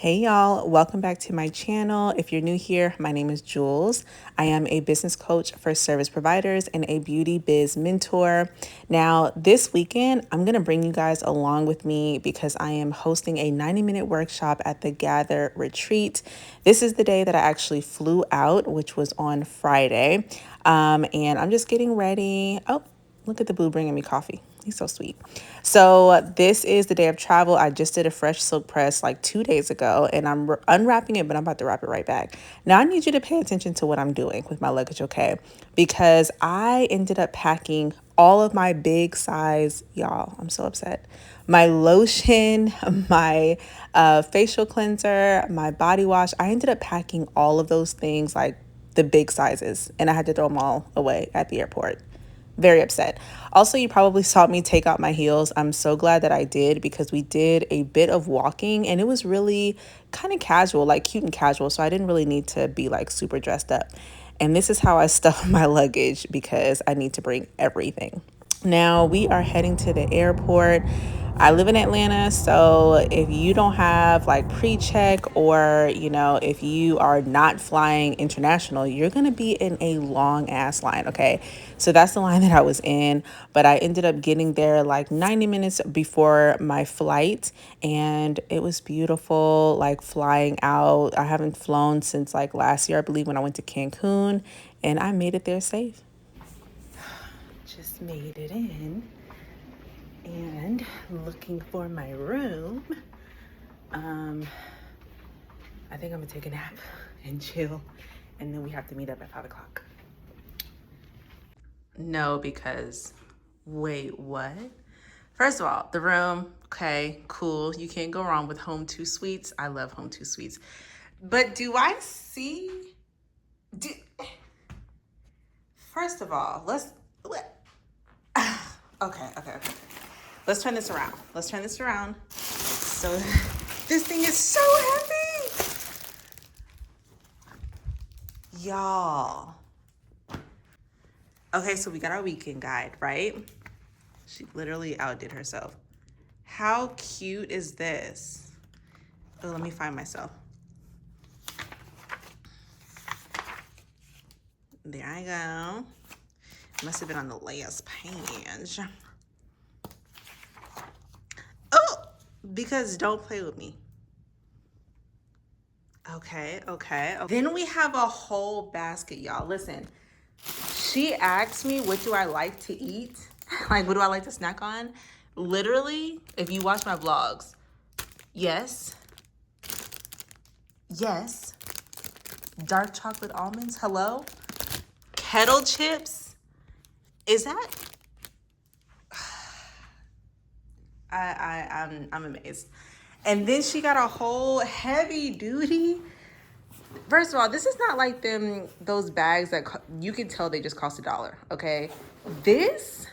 Hey y'all, welcome back to my channel. If you're new here, my name is Jules. I am a business coach for service providers and a beauty biz mentor. Now, this weekend, I'm going to bring you guys along with me because I am hosting a 90-minute workshop at the Gather Retreat. This is the day that I actually flew out, which was on Friday. And I'm just getting ready. Oh, look at the boo bringing me coffee. He's so sweet. So this is the day of travel. I just did a fresh silk press like 2 days ago and I'm unwrapping it, but I'm about to wrap it right back. Now I need you to pay attention to what I'm doing with my luggage, okay? Because I ended up packing all of my big size, y'all, I'm so upset. My lotion, my facial cleanser, my body wash. I ended up packing all of those things, like the big sizes, and I had to throw them all away at the airport. Very upset. Also, you probably saw me take out my heels. I'm so glad that I did because we did a bit of walking and it was really kind of casual, like cute and casual. So I didn't really need to be like super dressed up. And this is how I stuff my luggage because I need to bring everything. Now we are heading to the airport. I live in Atlanta, so if you don't have like pre-check or, if you are not flying international, you're going to be in a long ass line, okay? So that's the line that I was in, but I ended up getting there like 90 minutes before my flight and it was beautiful, like flying out. I haven't flown since like last year, I believe, when I went to Cancun, and I made it there safe. Just made it in and looking for my room. I think I'm gonna take a nap and chill, and then we have to meet up at 5 o'clock. No, because wait, what? First of all, the room, okay, cool. You can't go wrong with Home 2 Suites. I love Home 2 Suites. But do I see? Do, first of all, okay. Let's turn this around. So this thing is so heavy. Y'all. Okay, so we got our weekend guide, right? She literally outdid herself. How cute is this? Oh, let me find myself. There I go. Must have been on the last page. Oh, because don't play with me. Okay. Then we have a whole basket, y'all. Listen, she asked me, what do I like to eat? Like, what do I like to snack on? Literally, if you watch my vlogs, yes, dark chocolate almonds, hello, kettle chips, is that? I'm amazed. And then she got a whole heavy duty. First of all, this is not like those bags that you can tell they just cost $1, okay? This,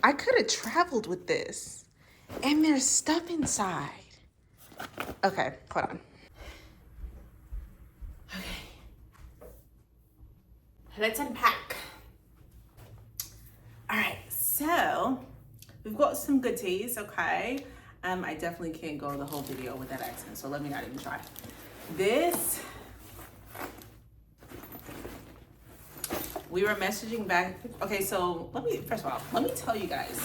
I could have traveled with this. And there's stuff inside. Okay, hold on. Okay. Let's unpack. All right, so we've got some goodies, okay? I definitely can't go the whole video with that accent, so let me not even try. This, we were messaging back. Okay, so first of all, let me tell you guys.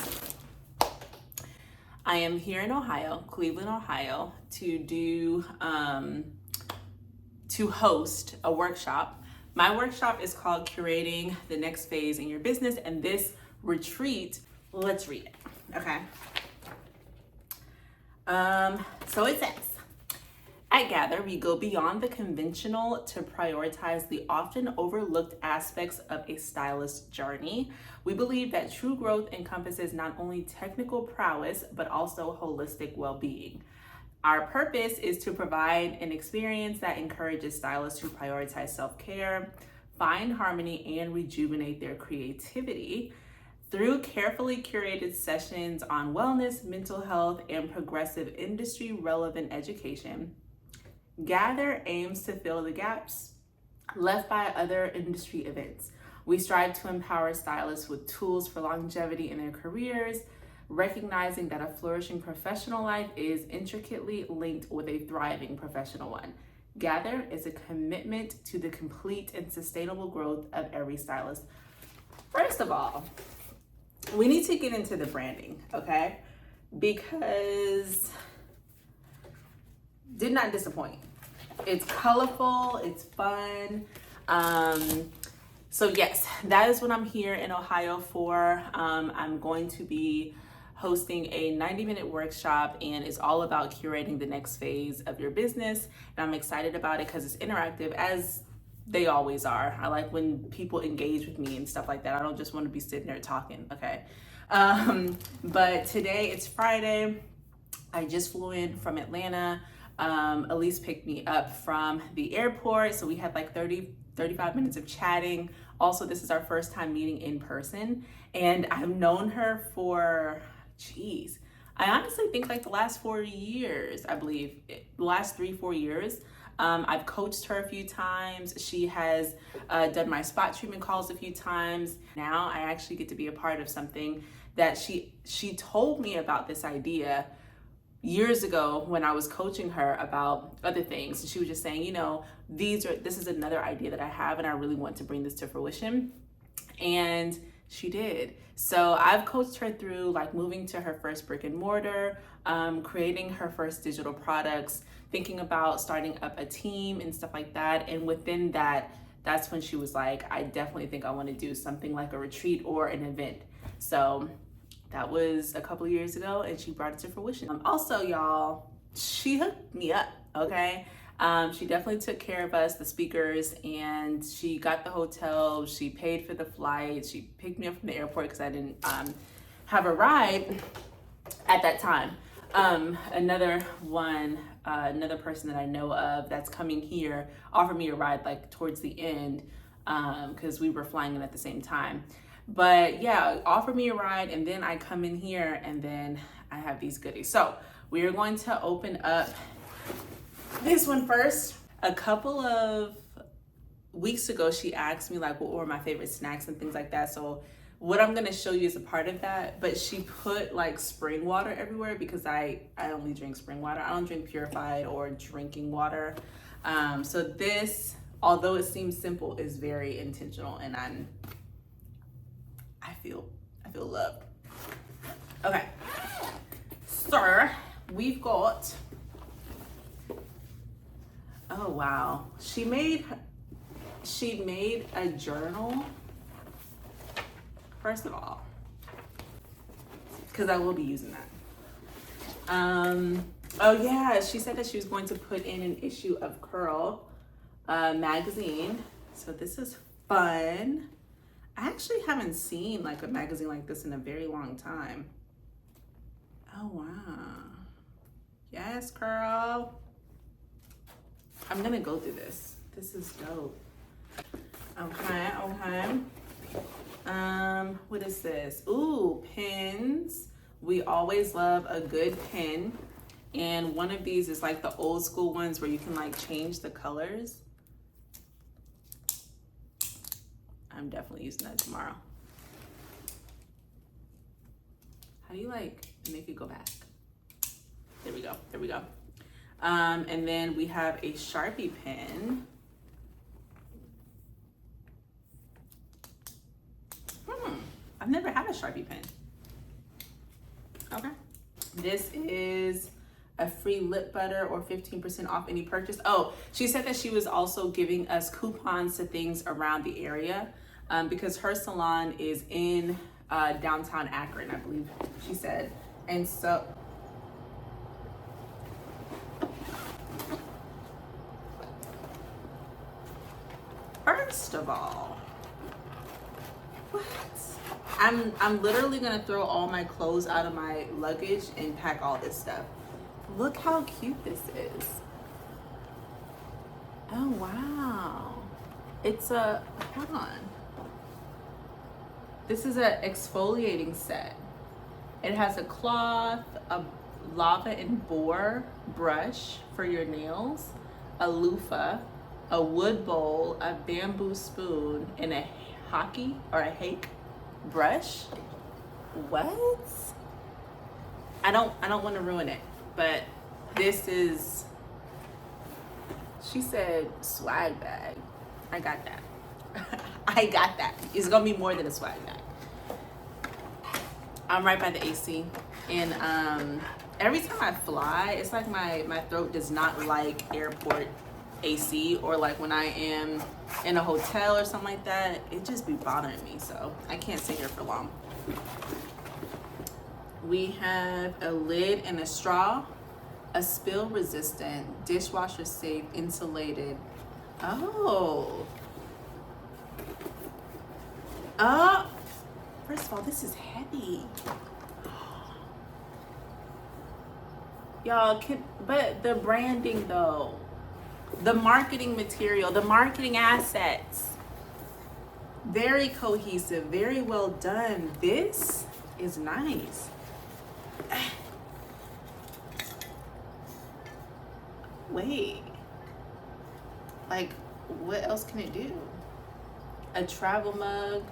I am here in Ohio, Cleveland, Ohio, to host a workshop. My workshop is called Curating the Next Phase in Your Business, and this retreat, let's read it, okay? So it says, at Gather, we go beyond the conventional to prioritize the often overlooked aspects of a stylist's journey. We believe that true growth encompasses not only technical prowess, but also holistic well-being. Our purpose is to provide an experience that encourages stylists to prioritize self-care, find harmony, and rejuvenate their creativity. Through carefully curated sessions on wellness, mental health, and progressive industry-relevant education, Gather aims to fill the gaps left by other industry events. We strive to empower stylists with tools for longevity in their careers, recognizing that a flourishing professional life is intricately linked with a thriving professional one. Gather is a commitment to the complete and sustainable growth of every stylist. First of all, we need to get into the branding, okay? Because did not disappoint. It's colorful, it's fun. So yes, that is what I'm here in Ohio for. I'm going to be hosting a 90-minute workshop, and it's all about curating the next phase of your business. And I'm excited about it because it's interactive, as they always are. I like when people engage with me and stuff like that. I don't just want to be sitting there talking, okay? But today it's Friday. I just flew in from Atlanta. Elise picked me up from the airport. So we had like 35 minutes of chatting. Also, this is our first time meeting in person. And I've known her for, I honestly think like the last 4 years, I believe, the last 3-4 years. I've coached her a few times. She has done my spot treatment calls a few times. Now I actually get to be a part of something that she told me about this idea years ago when I was coaching her about other things. And she was just saying, you know, this is another idea that I have, and I really want to bring this to fruition. And she did. So I've coached her through like moving to her first brick and mortar, creating her first digital products, thinking about starting up a team and stuff like that. And within that, that's when she was like, I definitely think I want to do something like a retreat or an event. So that was a couple of years ago, and she brought it to fruition. Also, y'all, she hooked me up, okay? She definitely took care of us, the speakers, and she got the hotel. She paid for the flight. She picked me up from the airport because I didn't have a ride at that time. Another person that I know of that's coming here offered me a ride like towards the end because we were flying in at the same time. But yeah, offer me a ride, and then I come in here, and then I have these goodies. So we are going to open up this one first. A couple of weeks ago, she asked me like what were my favorite snacks and things like that. So what I'm gonna show you is a part of that, but she put like spring water everywhere because I only drink spring water. I don't drink purified or drinking water. So this, although it seems simple, is very intentional, and I feel loved. Okay, so we've got, oh wow, she made a journal. First of all, because I will be using that. Oh yeah, she said that she was going to put in an issue of Curl magazine. So this is fun. I actually haven't seen like a magazine like this in a very long time. Oh wow. Yes, Curl. I'm gonna go through this. This is dope. Okay. What is this? Ooh, pins. We always love a good pin. And one of these is like the old school ones where you can like change the colors. I'm definitely using that tomorrow. How do you like make it go back? There we go. And then we have a Sharpie pen. I've never had a Sharpie pen. Okay. This is a free lip butter or 15% off any purchase. Oh, she said that she was also giving us coupons to things around the area because her salon is in downtown Akron, I believe she said. And so, first of all, what? I'm literally gonna throw all my clothes out of my luggage and pack all this stuff. Look how cute this is. Oh wow. It's a, hold on. This is an exfoliating set. It has a cloth, a lava and boar brush for your nails, a loofah, a wood bowl, a bamboo spoon, and a hake brush. What? I don't want to ruin it, but this is, she said swag bag. I got that. I got that. It's gonna be more than a swag bag. I'm right by the AC, and every time I fly, it's like my throat does not like airport AC, or like when I am in a hotel or something like that, it just be bothering me, so I can't sit here for long. We have a lid and a straw, a spill resistant, dishwasher safe, insulated. Oh. First of all, this is heavy. Y'all but the branding though, the marketing material, the marketing assets, very cohesive, very well done. This is nice. Wait, like what else can it do? A travel mug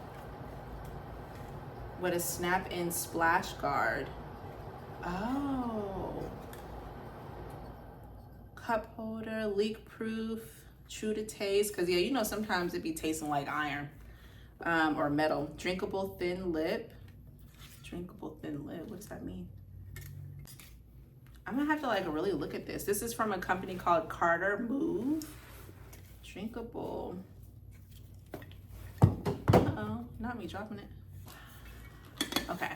with a snap-in splash guard. Oh. Cup holder, leak proof, true to taste. Cause yeah, you know, sometimes it be tasting like iron or metal. Drinkable thin lip. Drinkable thin lip, what does that mean? I'm gonna have to like really look at this. This is from a company called Carter Move. Drinkable. Uh-oh, not me dropping it. Okay.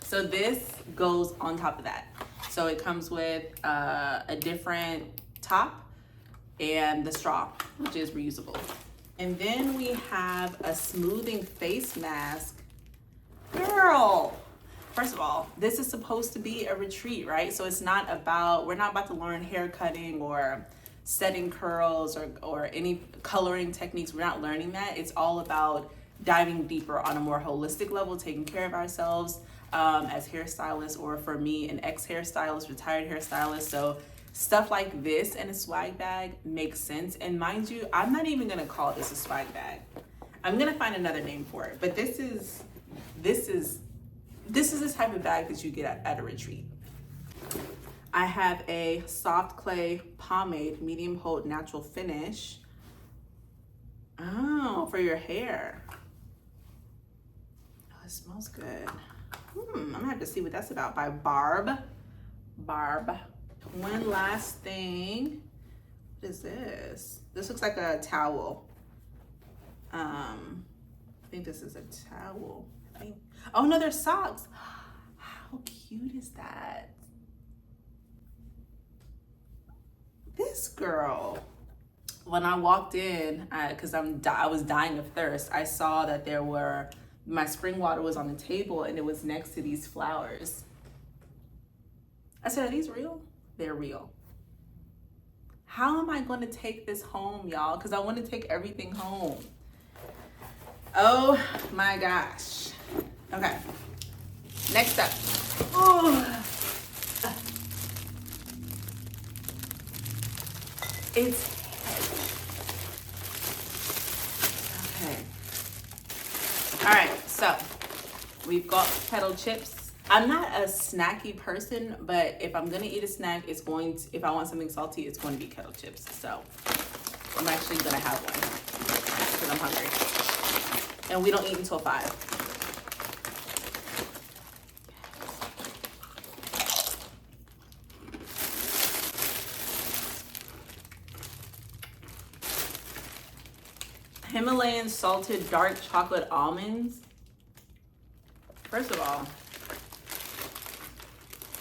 So this goes on top of that. So it comes with a different top and the straw, which is reusable. And then we have a smoothing face mask. Girl, first of all, this is supposed to be a retreat, right? So it's not about, we're not about to learn hair cutting or setting curls or any coloring techniques. We're not learning that. It's all about diving deeper on a more holistic level, taking care of ourselves as hairstylists, or for me, an ex-hairstylist, retired hairstylist. So stuff like this in a swag bag makes sense. And mind you, I'm not even gonna call this a swag bag. I'm gonna find another name for it. But this is the type of bag that you get at a retreat. I have a soft clay pomade, medium hold, natural finish. Oh, for your hair. Oh, it smells good. I'm gonna have to see what that's about. By Barb. One last thing. What is this? This looks like a towel. I think this is a towel. Oh no, they're socks. How cute is that? This girl. When I walked in, because I was dying of thirst, I saw that my spring water was on the table and it was next to these flowers. I said, are these real? They're real. How am I going to take this home, y'all? Because I want to take everything home. Oh my gosh. Okay. Next up. Oh. It's heavy. Okay. All right, so we've got kettle chips. I'm not a snacky person, but if I'm gonna eat a snack, if I want something salty, it's going to be kettle chips. So I'm actually gonna have one because I'm hungry. And we don't eat until 5. Himalayan salted dark chocolate almonds. First of all,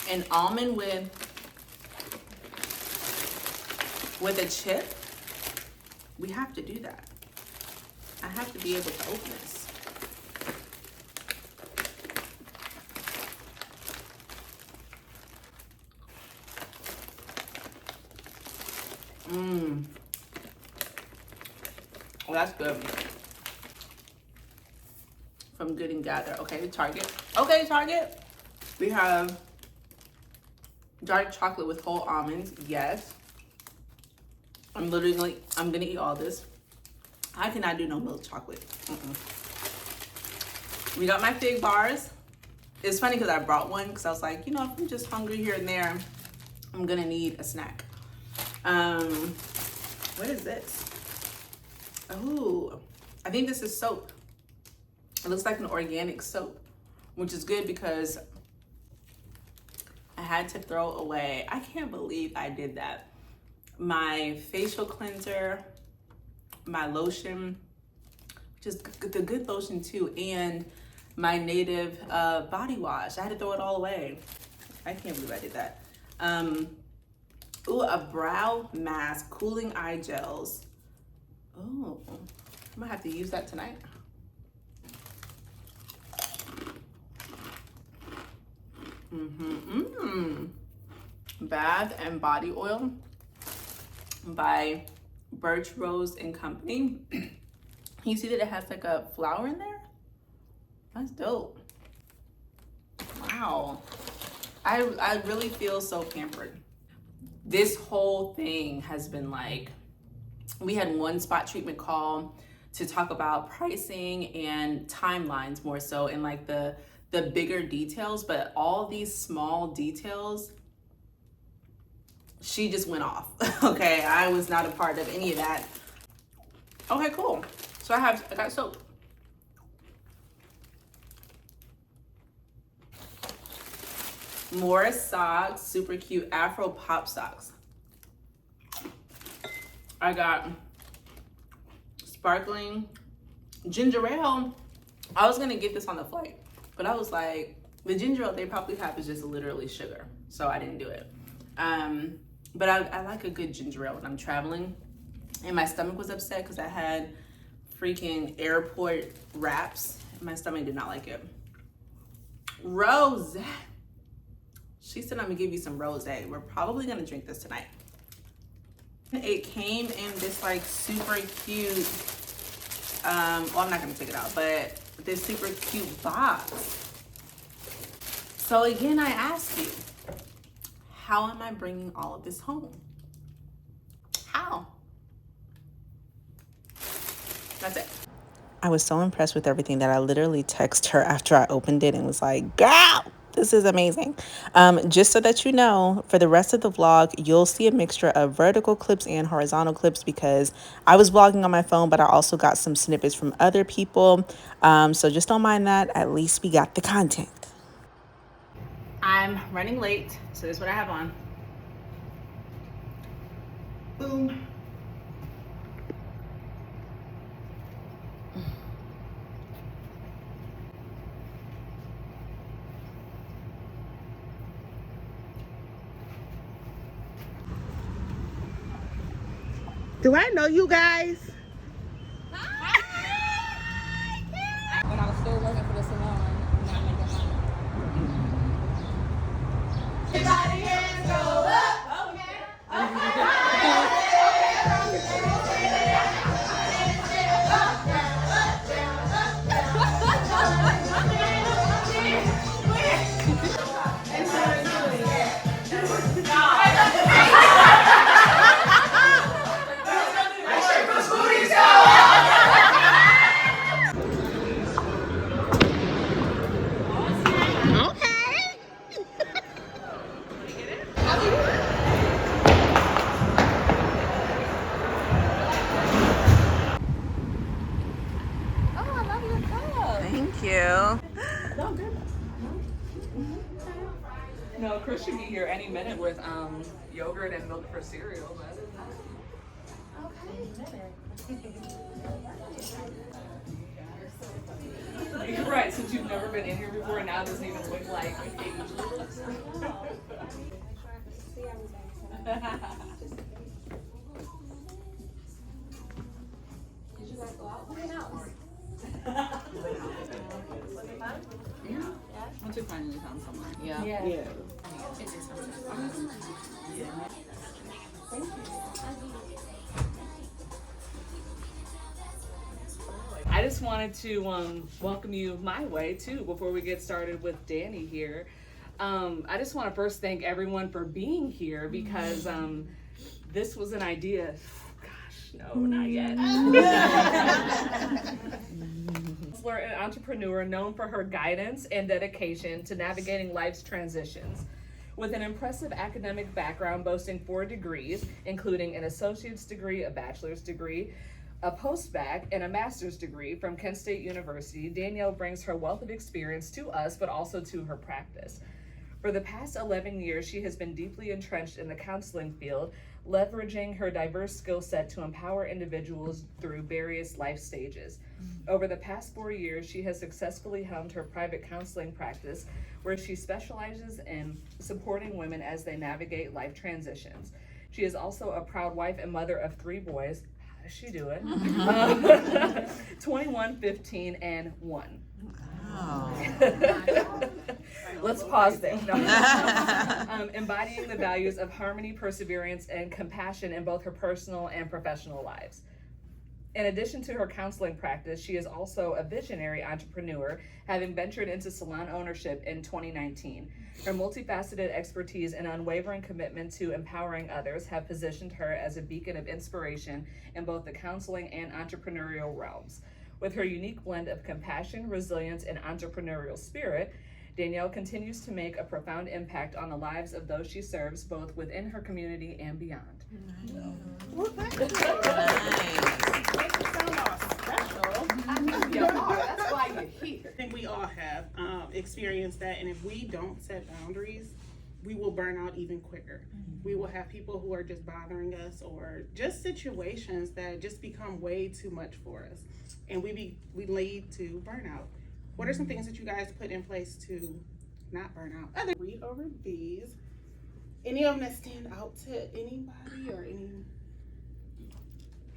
an almond with a chip, we have to do that. I have to be able to open this. Oh, that's good. From Good and Gather. Okay, Target. Okay, Target. We have dark chocolate with whole almonds. Yes. I'm gonna eat all this. I cannot do no milk chocolate. We got my fig bars. It's funny because I brought one because I was like, you know, if I'm just hungry here and there, I'm gonna need a snack. What is this? Oh, I think this is soap. It looks like an organic soap, which is good because I had to throw away, I can't believe I did that, my facial cleanser, my lotion, just the good lotion too, and my native body wash. I had to throw it all away. I can't believe I did that. Ooh, a brow mask, cooling eye gels. Oh, I'm gonna have to use that tonight. Bath and Body Oil by Birch Rose and Company. You see that it has like a flower in there? That's dope. Wow. I really feel so pampered. This whole thing has been like, we had one spot treatment call to talk about pricing and timelines more so, and like the bigger details, but all these small details, she just went off. Okay, I was not a part of any of that. Okay, cool. So I got soap. More socks, super cute Afro pop socks. I got sparkling ginger ale. I was gonna get this on the flight, but I was like, the ginger ale they probably have is just literally sugar, so I didn't do it. But I like a good ginger ale when I'm traveling. And my stomach was upset because I had freaking airport wraps. My stomach did not like it. Rose. She said I'm gonna give you some rosé. We're probably gonna drink this tonight. It came in this like super cute, well, I'm not gonna take it out, but this super cute box. So again, I ask you, how am I bringing all of this home? How? That's it. I was so impressed with everything that I literally texted her after I opened it and was like, girl, this is amazing. Just so that you know, for the rest of the vlog, you'll see a mixture of vertical clips and horizontal clips because I was vlogging on my phone, but I also got some snippets from other people. So just don't mind that. At least we got the content. I'm running late, so this is what I have on. Boom. Do I know you guys? When I was still working for the salon, not making money. Everybody hands go up. Okay. Thank you. No, Chris should be here any minute with yogurt and milk for cereal. You're right, since you've never been in here before, and now it doesn't even look like Did you guys go out? Who went out? Was it fun? Yeah. Once we finally found someone. Yeah. Yeah. Thank you. I just wanted to welcome you my way too before we get started with Danny here. I just want to first thank everyone for being here because this was an idea. Gosh, no, not yet. counselor and entrepreneur known for her guidance and dedication to navigating life's transitions. With an impressive academic background boasting 4 degrees, including an associate's degree, a bachelor's degree, a post-bac, and a master's degree from Kent State University, Danielle brings her wealth of experience to us, but also to her practice. For the past 11 years, she has been deeply entrenched in the counseling field, leveraging her diverse skill set to empower individuals through various life stages. Over the past 4 years, she has successfully helmed her private counseling practice, where she specializes in supporting women as they navigate life transitions. She is also a proud wife and mother of 3 boys. How does she do it? 21, 15, and 1. Oh. Let's pause there. No. Embodying the values of harmony, perseverance, and compassion in both her personal and professional lives. In addition to her counseling practice, she is also a visionary entrepreneur, having ventured into salon ownership in 2019. Her multifaceted expertise and unwavering commitment to empowering others have positioned her as a beacon of inspiration in both the counseling and entrepreneurial realms. With her unique blend of compassion, resilience, and entrepreneurial spirit, Danielle continues to make a profound impact on the lives of those she serves, both within her community and beyond. Well, thank you. Nice. Makes it sound all special. I know you are. That's why you're here. I think we all have experienced that, and if we don't set boundaries, we will burn out even quicker. We will have people who are just bothering us, or just situations that just become way too much for us, and we lead to burnout. What are some things that you guys put in place to not burn out? Read over these. Any of them that stand out to anybody or any?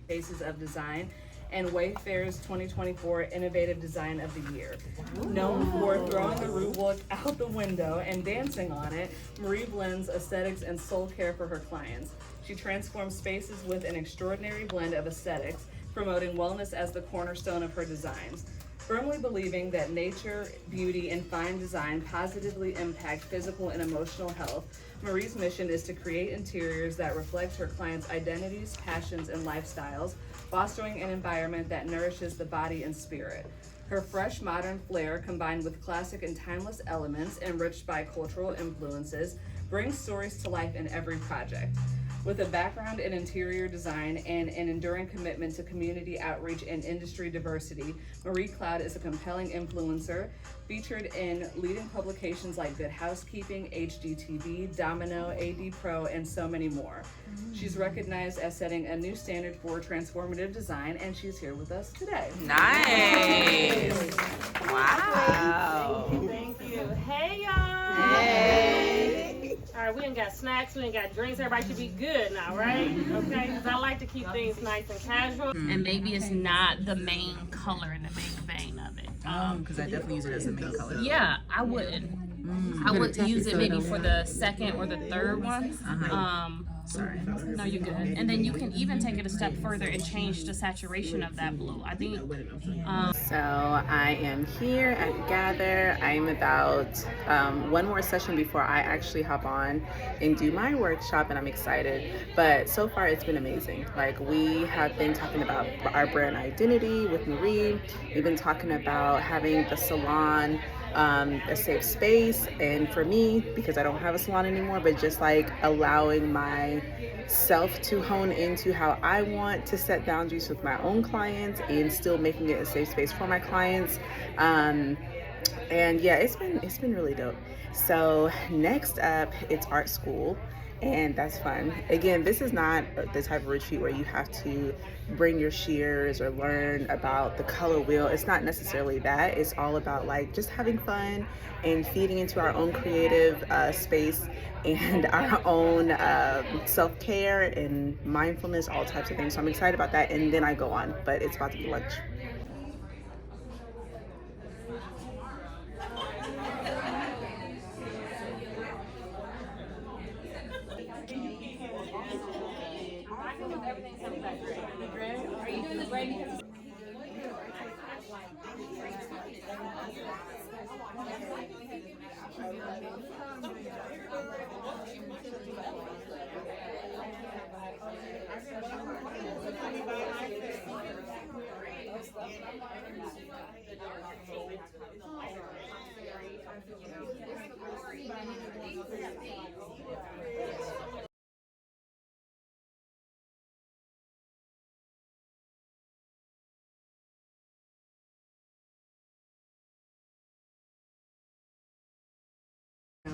Faces of Design and Wayfair's 2024 Innovative Design of the Year. Known for throwing the rule book out the window and dancing on it, Marie blends aesthetics and soul care for her clients. She transforms spaces with an extraordinary blend of aesthetics, promoting wellness as the cornerstone of her designs. Firmly believing that nature, beauty, and fine design positively impact physical and emotional health, Marie's mission is to create interiors that reflect her clients' identities, passions, and lifestyles, fostering an environment that nourishes the body and spirit. Her fresh, modern flair, combined with classic and timeless elements enriched by cultural influences, brings stories to life in every project. With a background in interior design and an enduring commitment to community outreach and industry diversity, Marie Cloud is a compelling influencer, featured in leading publications like Good Housekeeping, HGTV, Domino, AD Pro, and so many more. She's recognized as setting a new standard for transformative design, and she's here with us today. Nice. Wow. Thank you. Hey, y'all. Hey. All right, we ain't got snacks, we ain't got drinks. Everybody should be good now, right? Okay, because I like to keep things nice and casual. And maybe it's not the main color in the main vein of it. Because I definitely use it as the main color. Yeah, I wouldn't. I would use it maybe for the second or the third one. Sorry. No, you're good. And then you can even take it a step further and change the saturation of that blue. I think. So I am here at Gather. I'm about one more session before I actually hop on and do my workshop, and I'm excited. But so far it's been amazing. Like, we have been talking about our brand identity with Marie. We've been talking about having the salon a safe space, and for me, because I don't have a salon anymore, but just like allowing myself to hone into how I want to set boundaries with my own clients and still making it a safe space for my clients. And yeah, it's been really dope. So next up, it's art school, and that's fun. Again, this is not the type of retreat where you have to bring your shears or learn about the color wheel. It's not necessarily that. It's all about like just having fun and feeding into our own creative space and our own self-care and mindfulness, all types of things. So I'm excited about that, and then I go on, but it's about to be lunch.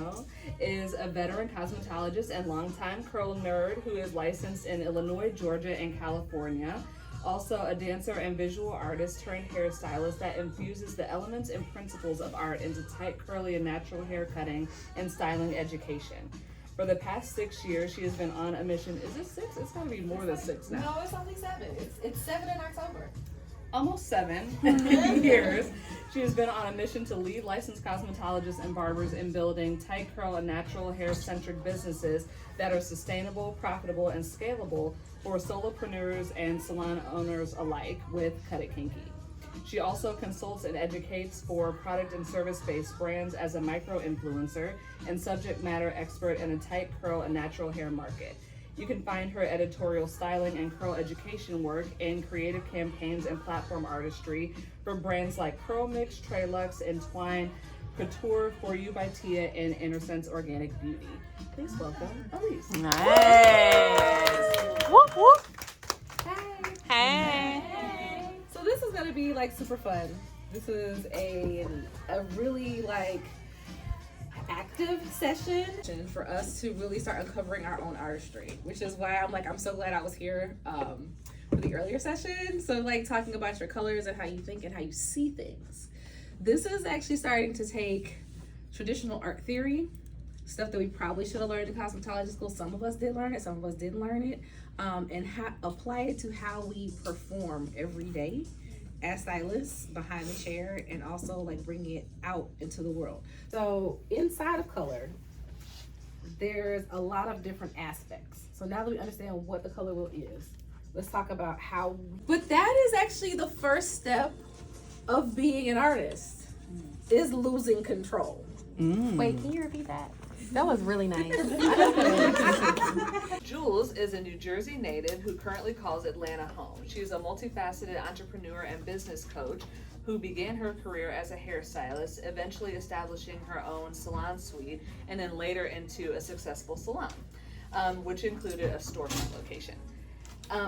Moreno is a veteran cosmetologist and longtime curl nerd who is licensed in Illinois, Georgia, and California. Also a dancer and visual artist turned hairstylist that infuses the elements and principles of art into tight, curly, and natural hair cutting and styling education. For the past 6 years, she has been on a mission. Is it 6? It's gotta be more than 6 now. No, it's only 7. It's 7 in October. Almost 7 years. She has been on a mission to lead licensed cosmetologists and barbers in building tight curl and natural hair centric businesses that are sustainable, profitable, and scalable for solopreneurs and salon owners alike with Cut It Kinky. She also consults and educates for product and service-based brands as a micro-influencer and subject matter expert in a tight curl and natural hair market. You can find her editorial styling and curl education work in creative campaigns and platform artistry for brands like Curl Mix, Trelux, Entwine, Couture, For You by Tia, and Innersense Organic Beauty. Please welcome Elise. Nice. Whoop, whoop. Hey. So this is gonna be like super fun. This is a really like active session for us to really start uncovering our own artistry, which is why I'm so glad I was here for the earlier session. So like talking about your colors and how you think and how you see things. This is actually starting to take traditional art theory, stuff that we probably should have learned in cosmetology school. Some of us did learn it, some of us didn't learn it, and apply it to how we perform every day as stylists behind the chair, and also like bring it out into the world. So inside of color, there's a lot of different aspects. So now that we understand what the color wheel is, let's talk about how, but that is actually the first step of being an artist, is losing control. Wait, can you repeat that? That was really nice. Jules is a New Jersey native who currently calls Atlanta home. She's a multifaceted entrepreneur and business coach who began her career as a hairstylist, eventually establishing her own salon suite, and then later into a successful salon, which included a storefront location.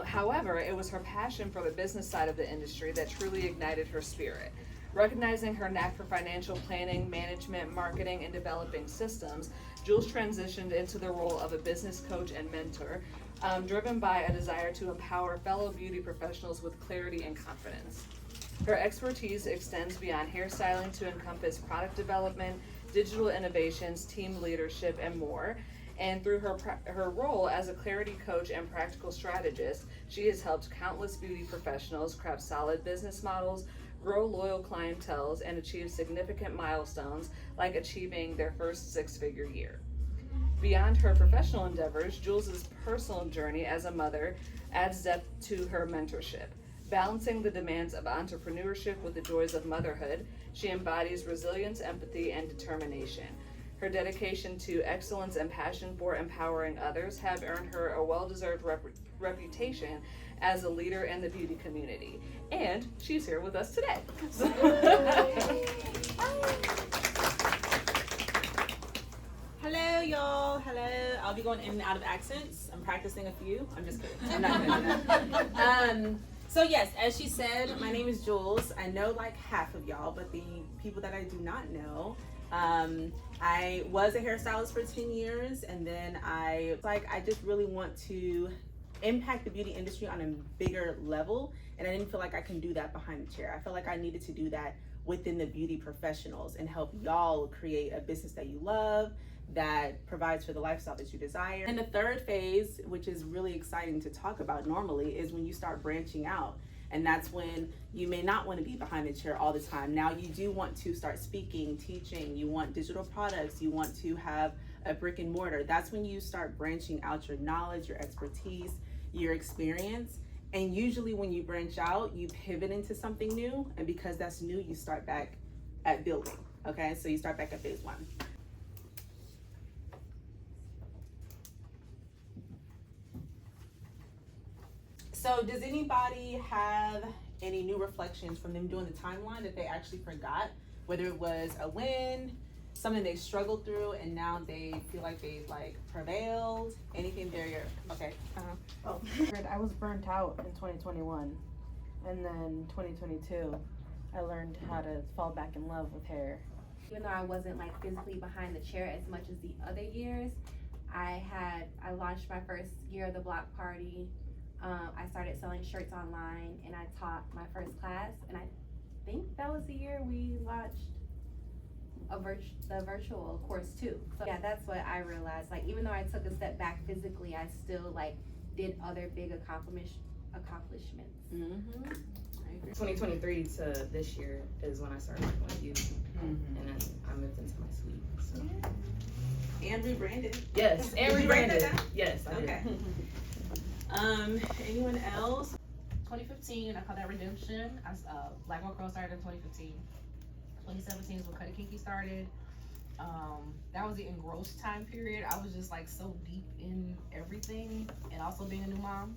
However, it was her passion for the business side of the industry that truly ignited her spirit. Recognizing her knack for financial planning, management, marketing, and developing systems, Jules transitioned into the role of a business coach and mentor, driven by a desire to empower fellow beauty professionals with clarity and confidence. Her expertise extends beyond hairstyling to encompass product development, digital innovations, team leadership, and more. And through her role as a clarity coach and practical strategist, she has helped countless beauty professionals craft solid business models, grow loyal clienteles, and achieve significant milestones like achieving their first 6-figure year. Beyond her professional endeavors, Jules's personal journey as a mother adds depth to her mentorship. Balancing the demands of entrepreneurship with the joys of motherhood, she embodies resilience, empathy, and determination. Her dedication to excellence and passion for empowering others have earned her a well-deserved reputation as a leader in the beauty community. And she's here with us today. Hello, y'all. Hello. I'll be going in and out of accents. I'm practicing a few. I'm just kidding. I'm not gonna do that. So yes, as she said, my name is Jules. I know like half of y'all, but the people that I do not know, I was a hairstylist for 10 years, and then I just really want to impact the beauty industry on a bigger level, and I didn't feel like I can do that behind the chair. I felt like I needed to do that within the beauty professionals and help y'all create a business that you love, that provides for the lifestyle that you desire. And the third phase, which is really exciting to talk about normally, is when you start branching out. And that's when you may not want to be behind the chair all the time. Now you do want to start speaking, teaching, you want digital products, you want to have a brick and mortar. That's when you start branching out your knowledge, your expertise, your experience. And usually when you branch out, you pivot into something new. And because that's new, you start back at building. Okay, so you start back at phase 1. So does anybody have any new reflections from them doing the timeline that they actually forgot? Whether it was a win, something they struggled through, and now they feel like they've like prevailed? Anything there? Okay. I was burnt out in 2021, and then 2022, I learned how to fall back in love with hair. Even though I wasn't like physically behind the chair as much as the other years, I launched my first year of the block party. I started selling shirts online, and I taught my first class, and I think that was the year we launched the virtual course too. So yeah, that's what I realized. Like, even though I took a step back physically, I still like did other big accomplishments. 2023 to this year is when I started working with you, and then I moved into my suite. So. And rebranded. Yes, and Did you write that rebranded. down? Yes, I did. Okay. Anyone else? 2015, I called that Redemption. Black Girl Curl started in 2015. 2017 is when Cutty Kinky started. That was the engrossed time period. I was just like so deep in everything, and also being a new mom.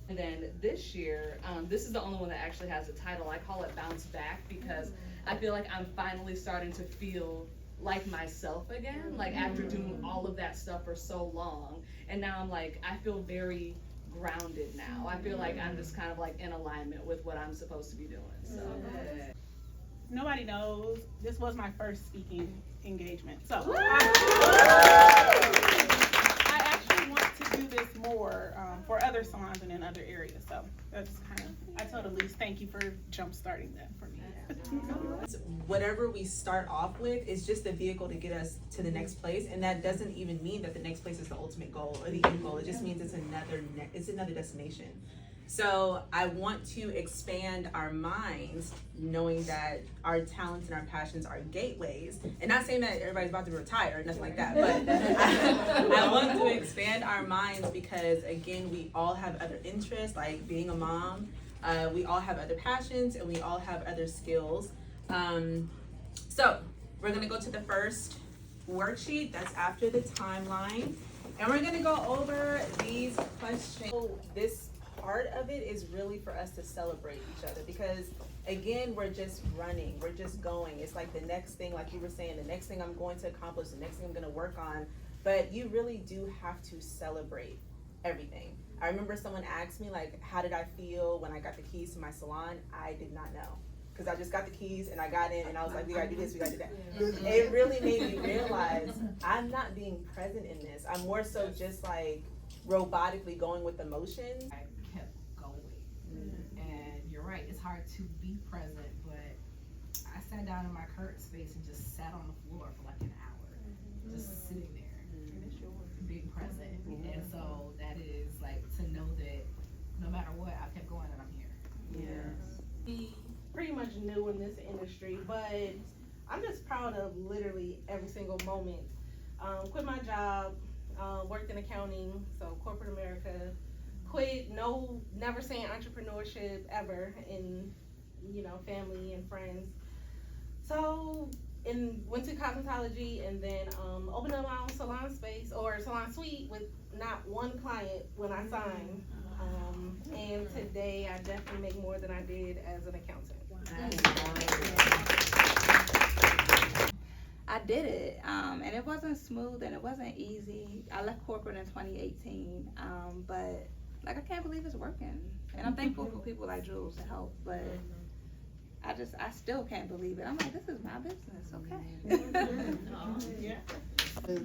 And then this year, this is the only one that actually has a title. I call it Bounce Back because I feel like I'm finally starting to feel like myself again, like after doing all of that stuff for so long. And now I'm like, I feel very grounded now. I feel like I'm just kind of like in alignment with what I'm supposed to be doing. So. Nobody knows, this was my first speaking engagement. So I actually want to do this more for other salons and in other areas. So that's kind of, I told Elise, thank you for jump starting that for me. Whatever we start off with is just the vehicle to get us to the next place, and that doesn't even mean that the next place is the ultimate goal or the end goal. It just means it's another destination. So I want to expand our minds, knowing that our talents and our passions are gateways, and not saying that everybody's about to retire or nothing like that, but I want to expand our minds because, again, we all have other interests, like being a mom. We all have other passions, and we all have other skills. So we're gonna go to the first worksheet that's after the timeline, and we're gonna go over these questions. So this part of it is really for us to celebrate each other, because again, we're just running, we're just going. It's like the next thing, like you were saying, the next thing I'm going to accomplish, the next thing I'm going to work on. But you really do have to celebrate everything. I remember someone asked me, like, how did I feel when I got the keys to my salon? I did not know, because I just got the keys and I got in and I was like, we gotta do this, we gotta do that. It really made me realize I'm not being present in this. I'm more so just like robotically going with the motions. I kept going. And you're right, it's hard to be present, but I sat down in my current space and just sat on the floor for like an hour, just sitting there, being present. And so that is like to know that no matter what, I kept going and I'm here. Pretty much new in this industry, but I'm just proud of literally every single moment. Quit my job, worked in accounting, so corporate America. Quit, never saying entrepreneurship ever in, family and friends. So, went to cosmetology and then opened up my own salon space or salon suite with not one client when I signed. And today I definitely make more than I did as an accountant. I did it, and it wasn't smooth and it wasn't easy. I left corporate in 2018, but like I can't believe it's working, and I'm thankful for people like Jules to help, but I still can't believe it. I'm like, this is my business, okay?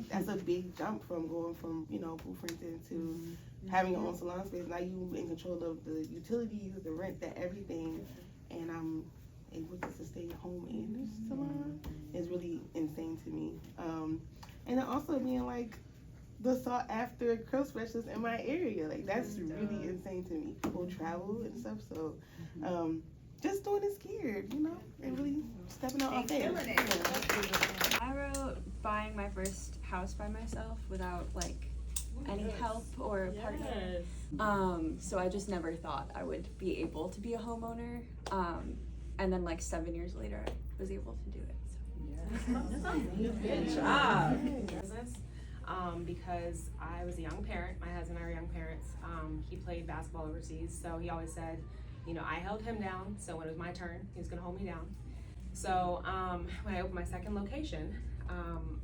That's a big jump from going from, Blueprinting to having your own salon space. Now you in control of the utilities, the rent, everything, and I'm able to stay home in this salon is really insane to me. And then also being like the sought after curl specialist in my area, like that's really insane to me. People travel and stuff, so just doing it scared, and really stepping out on faith. I wrote buying my first house by myself without like any help or partner. So I just never thought I would be able to be a homeowner. And then like 7 years later, I was able to do it. So. Good job. Because I was a young parent. My husband and I were young parents. He played basketball overseas, so he always said, I held him down. So when it was my turn, he was gonna hold me down. So when I opened my second location,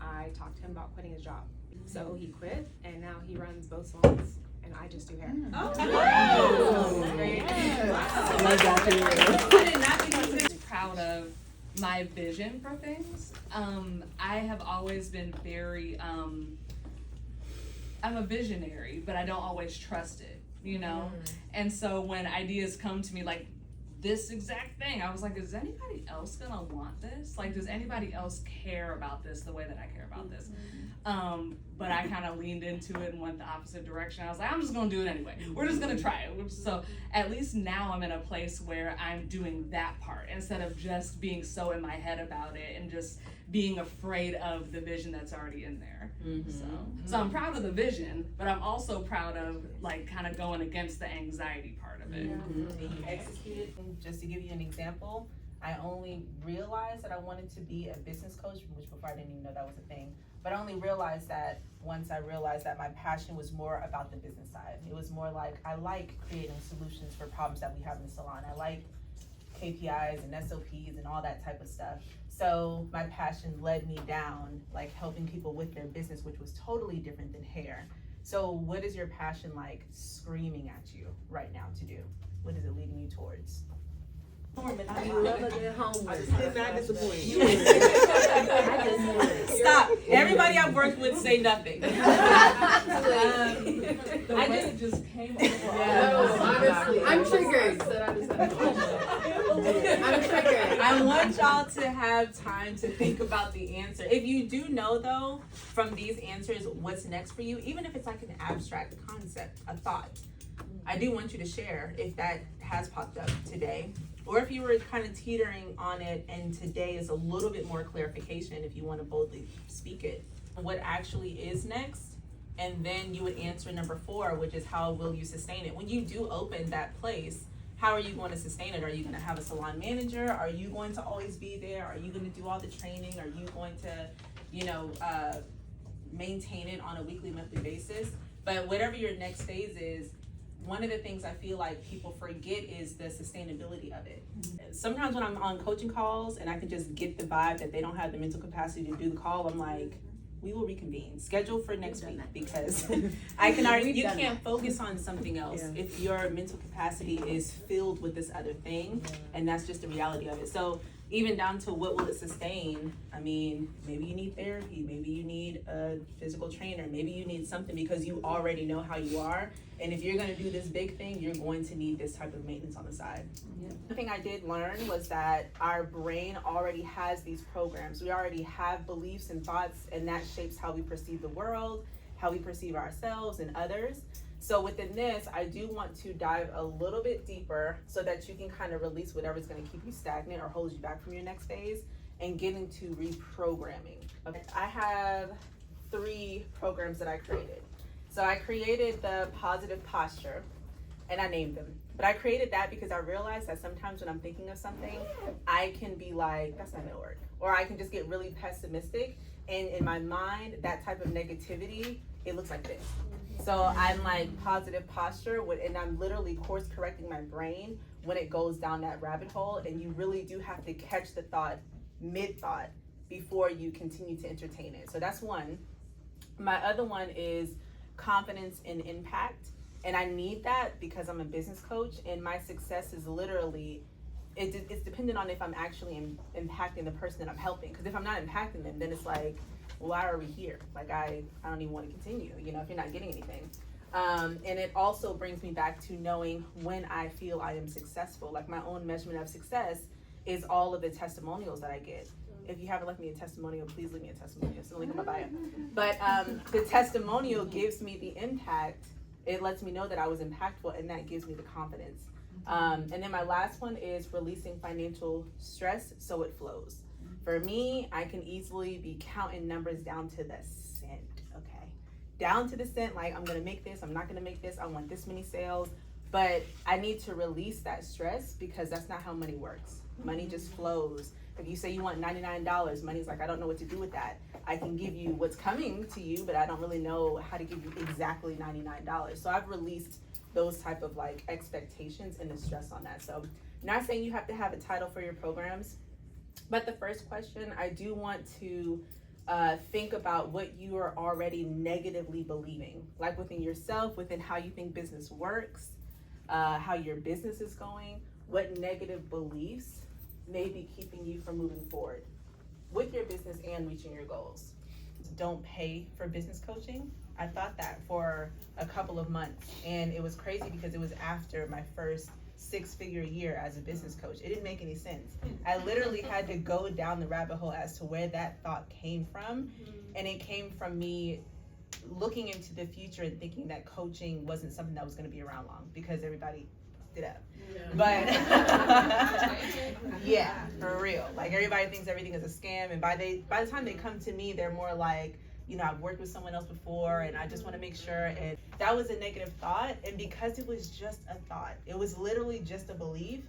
I talked to him about quitting his job. So he quit, and now he runs both salons, and I just do hair. Proud of my vision for things. I have always been very, I'm a visionary, but I don't always trust it, you know? And so when ideas come to me like this exact thing, I was like, is anybody else gonna want this? Like, does anybody else care about this the way that I care about this? But I kind of leaned into it and went the opposite direction. I was like, I'm just gonna do it anyway. We're just gonna try it. So at least now I'm in a place where I'm doing that part instead of just being so in my head about it and just being afraid of the vision that's already in there. So I'm proud of the vision, but I'm also proud of like kind of going against the anxiety part of it. And you executed. Just to give you an example, I only realized that I wanted to be a business coach, which before I didn't even know that was a thing. But I only realized that once I realized that my passion was more about the business side. It was more like, I like creating solutions for problems that we have in the salon. I like KPIs and SOPs and all that type of stuff. So my passion led me down, like helping people with their business, which was totally different than hair. So what is your passion like screaming at you right now to do? What is it leading you towards? I love a good homework. Did not disappoint. Stop. Everybody I've worked with say nothing. The way it just came over. Honestly, I'm triggered. I'm triggered. I want y'all to have time to think about the answer. If you do know though, from these answers, what's next for you, even if it's like an abstract concept, a thought, I do want you to share if that has popped up today. Or if you were kind of teetering on it and today is a little bit more clarification, if you want to boldly speak it, what actually is next. And then you would answer number 4, which is how will you sustain it? When you do open that place, how are you going to sustain it? Are you going to have a salon manager? Are you going to always be there? Are you going to do all the training? Are you going to, maintain it on a weekly, monthly basis? But whatever your next phase is, one of the things I feel like people forget is the sustainability of it. Sometimes when I'm on coaching calls and I can just get the vibe that they don't have the mental capacity to do the call, I'm like, we will reconvene. Schedule for next week because I can already, you can't focus on something else if your mental capacity is filled with this other thing, and that's just the reality of it. So even down to what will it sustain? I mean, maybe you need therapy, maybe you need a physical trainer, maybe you need something because you already know how you are. And if you're gonna do this big thing, you're going to need this type of maintenance on the side. The thing I did learn was that our brain already has these programs. We already have beliefs and thoughts, and that shapes how we perceive the world, how we perceive ourselves and others. So within this, I do want to dive a little bit deeper so that you can kind of release whatever's going to keep you stagnant or hold you back from your next phase and get into reprogramming. Okay. I have 3 programs that I created. So I created the positive posture and I named them. But I created that because I realized that sometimes when I'm thinking of something, I can be like, that's not gonna work. Or I can just get really pessimistic. And in my mind, that type of negativity, it looks like this. So I'm like positive posture, and I'm literally course correcting my brain when it goes down that rabbit hole. And you really do have to catch the thought mid-thought before you continue to entertain it. So that's one. My other one is confidence and impact. And I need that because I'm a business coach and my success is literally, it's dependent on if I'm actually impacting the person that I'm helping. Because if I'm not impacting them, then it's like, why are we here? Like I don't even want to continue, if you're not getting anything. And it also brings me back to knowing when I feel I am successful. Like my own measurement of success is all of the testimonials that I get. If you haven't left me a testimonial, please leave me a testimonial. It's the link in my bio. But the testimonial gives me the impact. It lets me know that I was impactful, and that gives me the confidence. And then my last one is releasing financial stress so it flows. For me, I can easily be counting numbers down to the cent, okay? Down to the cent, like I'm gonna make this, I'm not gonna make this, I want this many sales. But I need to release that stress because that's not how money works. Money just flows. If you say you want $99, money's like, I don't know what to do with that. I can give you what's coming to you, but I don't really know how to give you exactly $99. So I've released those type of like expectations and the stress on that. So not saying you have to have a title for your programs, but the first question, I do want to think about what you are already negatively believing, like within yourself, within how you think business works, how your business is going, what negative beliefs may be keeping you from moving forward with your business and reaching your goals. Don't pay for business coaching. I thought that for a couple of months, and it was crazy because it was after my first 6-figure year as a business coach. It didn't make any sense. I literally had to go down the rabbit hole as to where that thought came from, and it came from me looking into the future and thinking that coaching wasn't something that was going to be around long because everybody it up. But yeah, for real. Like everybody thinks everything is a scam, and by the time they come to me, they're more like, you know, I've worked with someone else before and I just want to make sure. And that was a negative thought. And because it was just a thought, it was literally just a belief,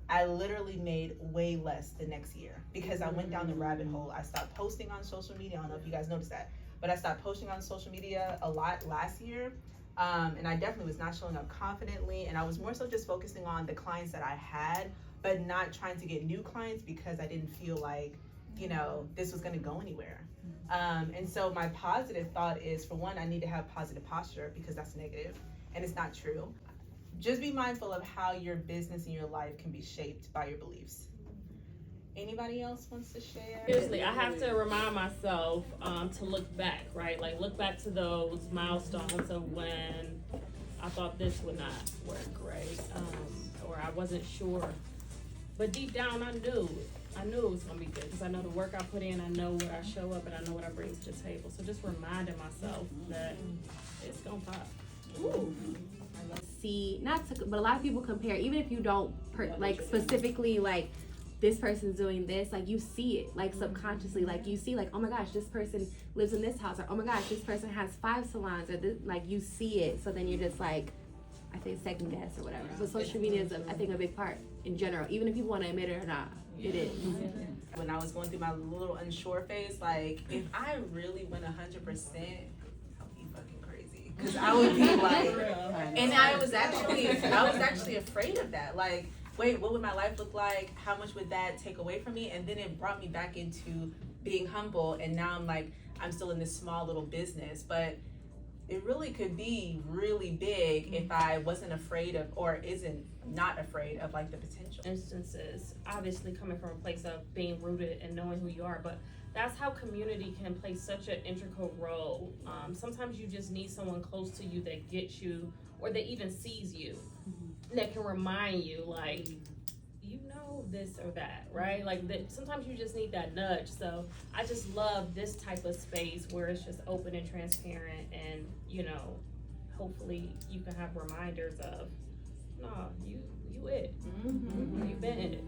I literally made way less the next year because I went down the rabbit hole. I stopped posting on social media. I don't know if you guys noticed that, but I stopped posting on social media a lot last year. And I definitely was not showing up confidently. And I was more so just focusing on the clients that I had, but not trying to get new clients because I didn't feel like, you know, this was going to go anywhere. And so my positive thought is, for one, I need to have positive posture because that's negative and it's not true. Just be mindful of how your business and your life can be shaped by your beliefs. Anybody else wants to share? Seriously, I have to remind myself to look back, right? Like look back to those milestones of when I thought this would not work, right? Or I wasn't sure. But deep down, I knew it was gonna be good because I know the work I put in, I know what I show up, and I know what I bring to the table. So just reminding myself that it's gonna pop. Ooh. See, but a lot of people compare, even if you don't like specifically like this person's doing this, like you see it like subconsciously, like you see like, oh my gosh, this person lives in this house, or oh my gosh, this person has 5 salons, or this, like you see it, so then you're just like, I think second guess or whatever. But social media is I think a big part in general, even if people want to admit it or not. It is. When I was going through my little unsure phase, like if I really went 100%, I'd be fucking crazy. Cause I would be like, and I was actually afraid of that. Like, wait, what would my life look like? How much would that take away from me? And then it brought me back into being humble. And now I'm like, I'm still in this small little business, but it really could be really big if I wasn't afraid of, or not afraid of like the potential. Instances, obviously coming from a place of being rooted and knowing who you are, but that's how community can play such an integral role. Sometimes you just need someone close to you that gets you, or that even sees you, that can remind you, like, you know this or that, right? Like that. Sometimes you just need that nudge. So I just love this type of space where it's just open and transparent, and you know, hopefully you can have reminders of, no, you it. You been in it.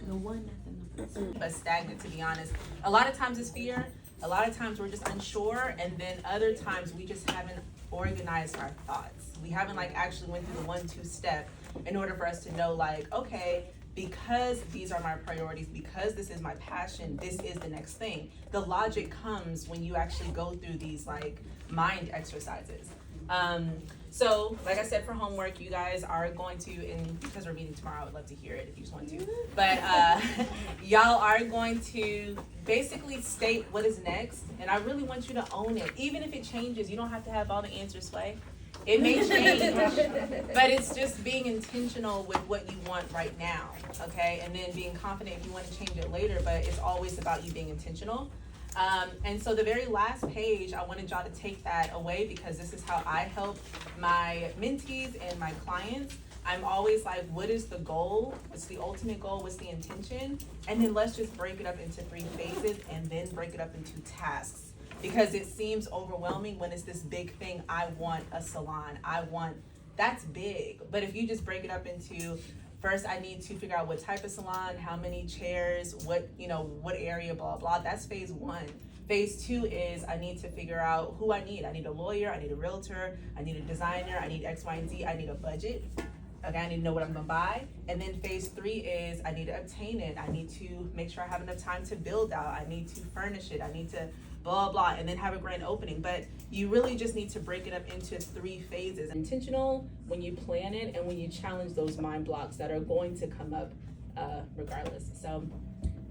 No one, nothing. But stagnant, to be honest. A lot of times it's fear. A lot of times we're just unsure, and then other times we just haven't organized our thoughts. We haven't like actually went through the 1-2 step in order for us to know, like, okay, because these are my priorities, because this is my passion, this is the next thing. The logic comes when you actually go through these like mind exercises. So like I said, for homework, you guys are going to, and because we're meeting tomorrow, I would love to hear it if you just want to, but y'all are going to basically state what is next, and I really want you to own it. Even if it changes, you don't have to have all the answers, Sway. It may change, but it's just being intentional with what you want right now, okay? And then being confident if you want to change it later, but it's always about you being intentional. And so the very last page, I wanted y'all to take that away because this is how I help my mentees and my clients. I'm always like, what is the goal? What's the ultimate goal? What's the intention? And then let's just break it up into 3 phases and then break it up into tasks. Because it seems overwhelming when it's this big thing. I want a salon. That's big. But if you just break it up into, first I need to figure out what type of salon, how many chairs, what area, blah, blah. That's phase 1. Phase 2 is I need to figure out who I need. I need a lawyer, I need a realtor, I need a designer, I need X, Y, and Z, I need a budget. Okay, I need to know what I'm gonna buy. And then phase 3 is I need to obtain it. I need to make sure I have enough time to build out. I need to furnish it. I need to blah, blah, and then have a grand opening. But you really just need to break it up into 3 phases. Intentional when you plan it and when you challenge those mind blocks that are going to come up regardless. So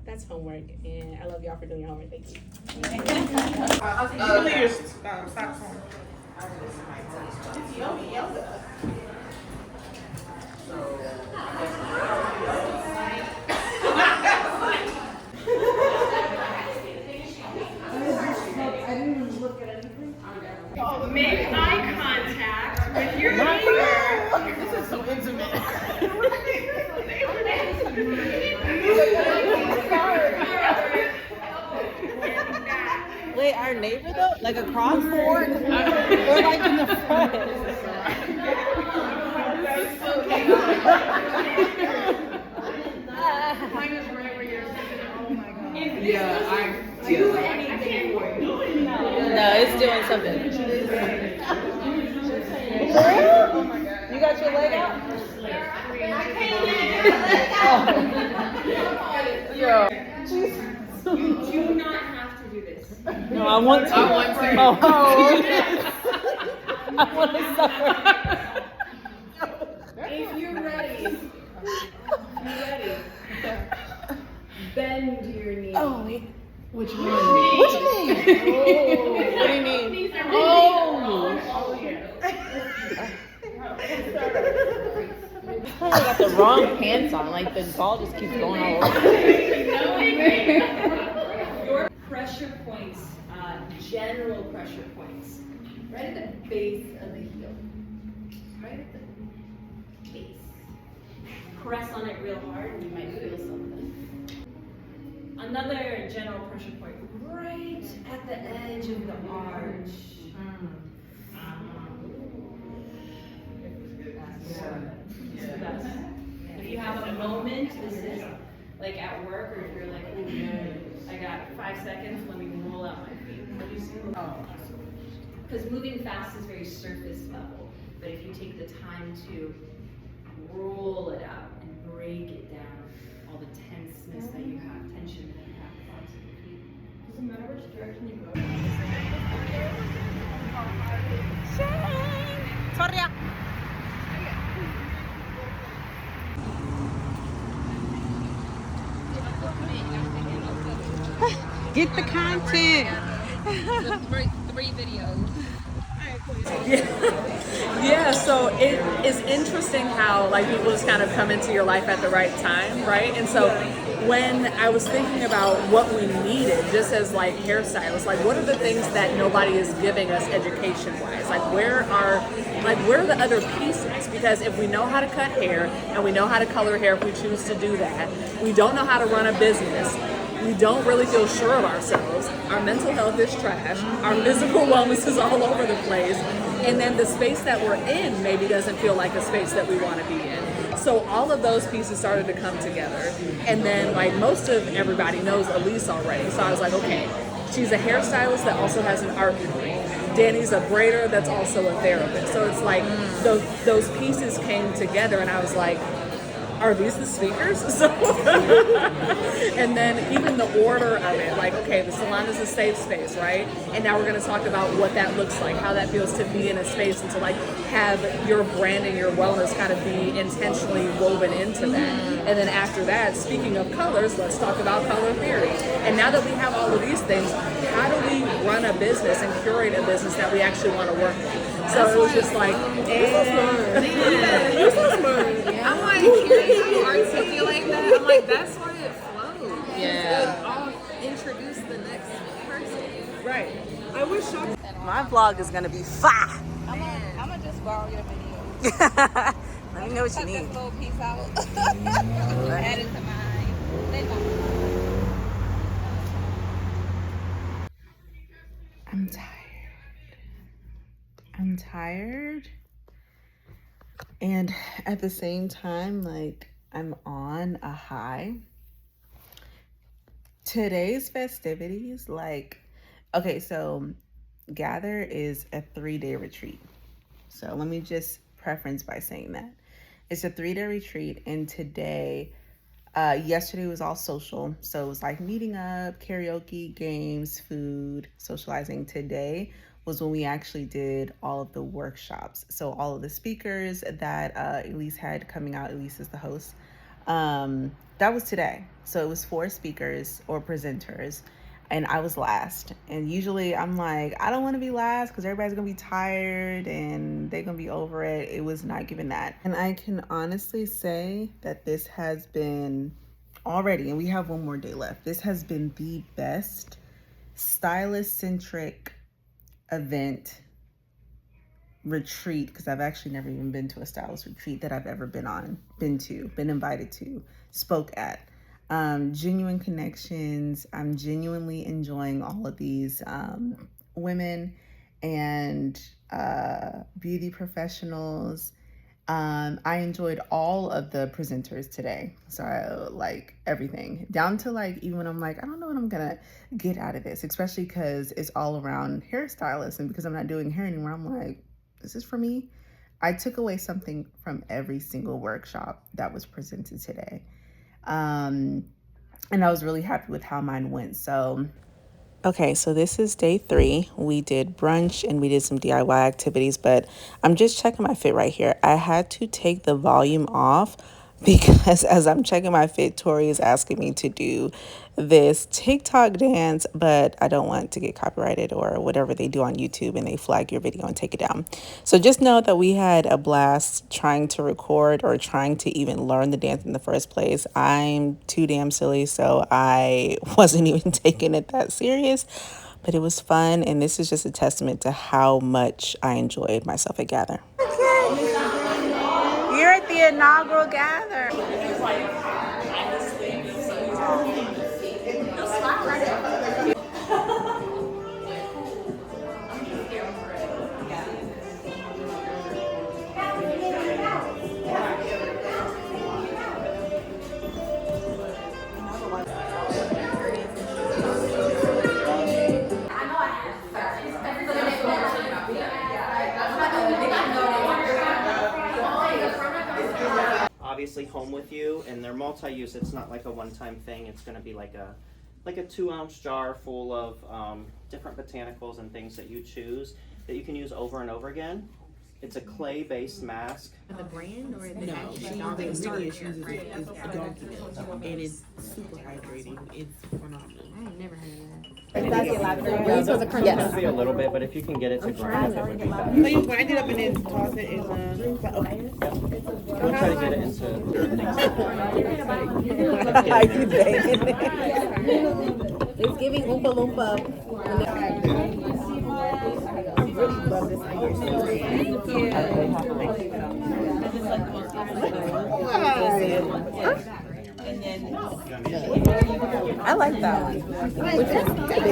that's homework, and I love y'all for doing your homework. Thank you. You can leave your socks on. So Make eye contact with your neighbor. This is so intimate. Wait, our neighbor though? Like across the board? Or like in the front? Do anything for you. No, it's doing something. You got your leg out? Yo. You do not have to do this. No, I want to. I want to. Oh. I want to suffer. If you're ready, bend your knee. Oh, wait. Which one? What do you mean? What do you mean? Oh. I got the wrong pants on. Like the ball just keeps going all over. Your pressure points, general pressure points, right at the base of the heel. Right at the base. Press on it real hard and you might feel something. Another general pressure point, right at the edge of the arch. If you have a moment, this is like at work, or if you're like, ooh, I got 5 seconds, let me roll out my feet. Because moving fast is very surface level, but if you take the time to roll it out and break it down, all the tenseness that you have, tension that you have across your feet. Doesn't matter which direction you go. Sorry. Get the content. Three videos. Yeah, so it is interesting how like people just kind of come into your life at the right time, right? And so when I was thinking about what we needed, just as like hairstylists, like what are the things that nobody is giving us education-wise? Like where are the other pieces? Because if we know how to cut hair and we know how to color hair if we choose to do that, we don't know how to run a business. We don't really feel sure of ourselves. Our mental health is trash. Our physical wellness is all over the place. And then the space that we're in maybe doesn't feel like a space that we want to be in. So all of those pieces started to come together. And then like most of everybody knows Elise already. So I was like, okay, she's a hairstylist that also has an art degree. Danny's a braider that's also a therapist. So it's like those pieces came together and I was like, are these the speakers? So, and then even the order of it, like, okay, the salon is a safe space, right? And now we're going to talk about what that looks like, how that feels to be in a space and to like have your brand and your wellness kind of be intentionally woven into that. And then after that, speaking of colors, let's talk about color theory. And now that we have all of these things, how do we run a business and curate a business that we actually want to work with? So it was just like, I'm like, hearing you articulate that, I'm like, that's why it flows. Yeah. I'll introduce the next person. right. I wish My vlog is gonna be fire. I'm gonna just borrow your video. Let me know what you Cut need. this little piece out. Add it to mine. They don't. I'm tired. I'm tired. And at the same time, like, I'm on a high. Today's festivities, like, okay, so Gather is a 3-day retreat. So let me just preference by saying that. It's a 3-day retreat, and today, yesterday was all social. So it was like meeting up, karaoke, games, food, socializing. Today was when we actually did all of the workshops. So all of the speakers that Elise had coming out, Elise is the host, that was today. So it was 4 speakers or presenters, and I was last. And usually I'm like, I don't want to be last because everybody's gonna be tired and they're gonna be over it. It was not given that. And I can honestly say that this has been already, and we have one more day left, this has been the best stylist-centric event retreat, because I've actually never even been to a stylist retreat that I've ever been invited to, spoke at. Genuine connections. I'm genuinely enjoying all of these women and beauty professionals. I enjoyed all of the presenters today. So I like everything, down to like, even when I'm like, I don't know what I'm gonna get out of this, especially because it's all around hairstylists. And because I'm not doing hair anymore, I'm like, this is for me. I took away something from every single workshop that was presented today. And I was really happy with how mine went. So okay, so this is day 3. We did brunch and we did some DIY activities, but I'm just checking my fit right here. I had to take the volume off because as I'm checking my fit, Tori is asking me to do this TikTok dance, but I don't want to get copyrighted or whatever they do on YouTube and they flag your video and take it down. So just know that we had a blast trying to record or trying to even learn the dance in the first place. I'm too damn silly, so I wasn't even taking it that serious, but it was fun. And this is just a testament to how much I enjoyed myself at Gather. You're at the inaugural Gather. Obviously home with you, and they're multi-use. It's not like a one-time thing. It's going to be like a 2-ounce jar full of different botanicals and things that you choose that you can use over and over again. It's a clay-based mask. The brand or the No, the ingredients uses is donkey milk, and it's super hydrating. It's phenomenal. I ain't never heard of that. Yes. Maybe a little bit, but if you can get it to grind, it would be better. So you grind it up and then toss it in okay. We'll try to get it into It's giving Oompa Loompa. I really love this idea. I like that one.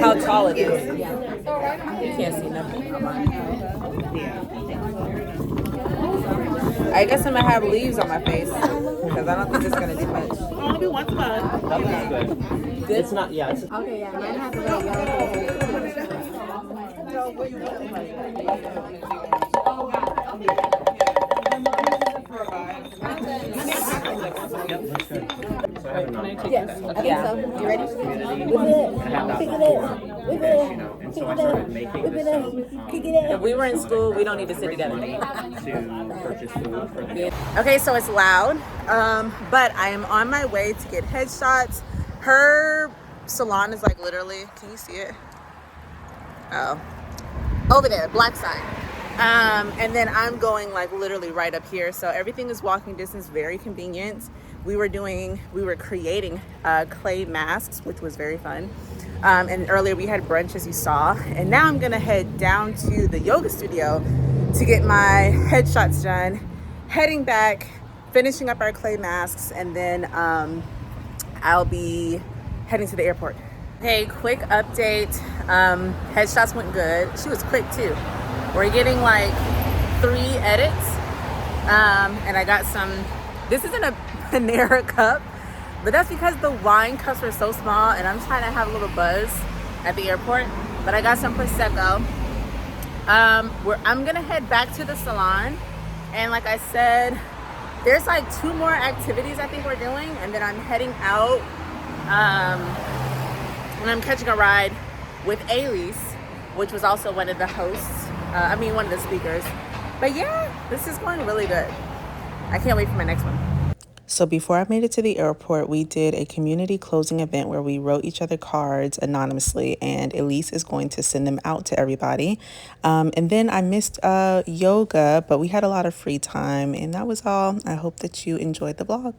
How tall it is. You can't see nothing. I guess I'm gonna have leaves on my face because I don't think it's gonna do much. Only once a month. That's good. It's not, yeah. It's, Okay, yeah, mine has a little Yes, I think so. You ready? If we were in school, we don't need to sit together. Okay, so it's loud, but I am on my way to get headshots. Her salon is like literally, can you see it? Oh, over there, black sign. And then I'm going like literally right up here. So everything is walking distance, very convenient. We were creating clay masks, which was very fun. And earlier we had brunch, as you saw. And now I'm gonna head down to the yoga studio to get my headshots done, heading back, finishing up our clay masks, and then I'll be heading to the airport. Hey, quick update. Headshots went good. She was quick too. We're getting like 3 edits. And I got some, this isn't a Panera cup, but that's because the wine cups were so small and I'm trying to have a little buzz at the airport. But I got some Prosecco. I'm gonna head back to the salon. And like I said, there's like 2 more activities I think we're doing, and then I'm heading out. And I'm catching a ride with Elise, which was also one of the hosts. One of the speakers. But yeah, this is going really good. I can't wait for my next one. So before I made it to the airport, we did a community closing event where we wrote each other cards anonymously, and Elise is going to send them out to everybody. And then I missed yoga, but we had a lot of free time, and that was all. I hope that you enjoyed the vlog.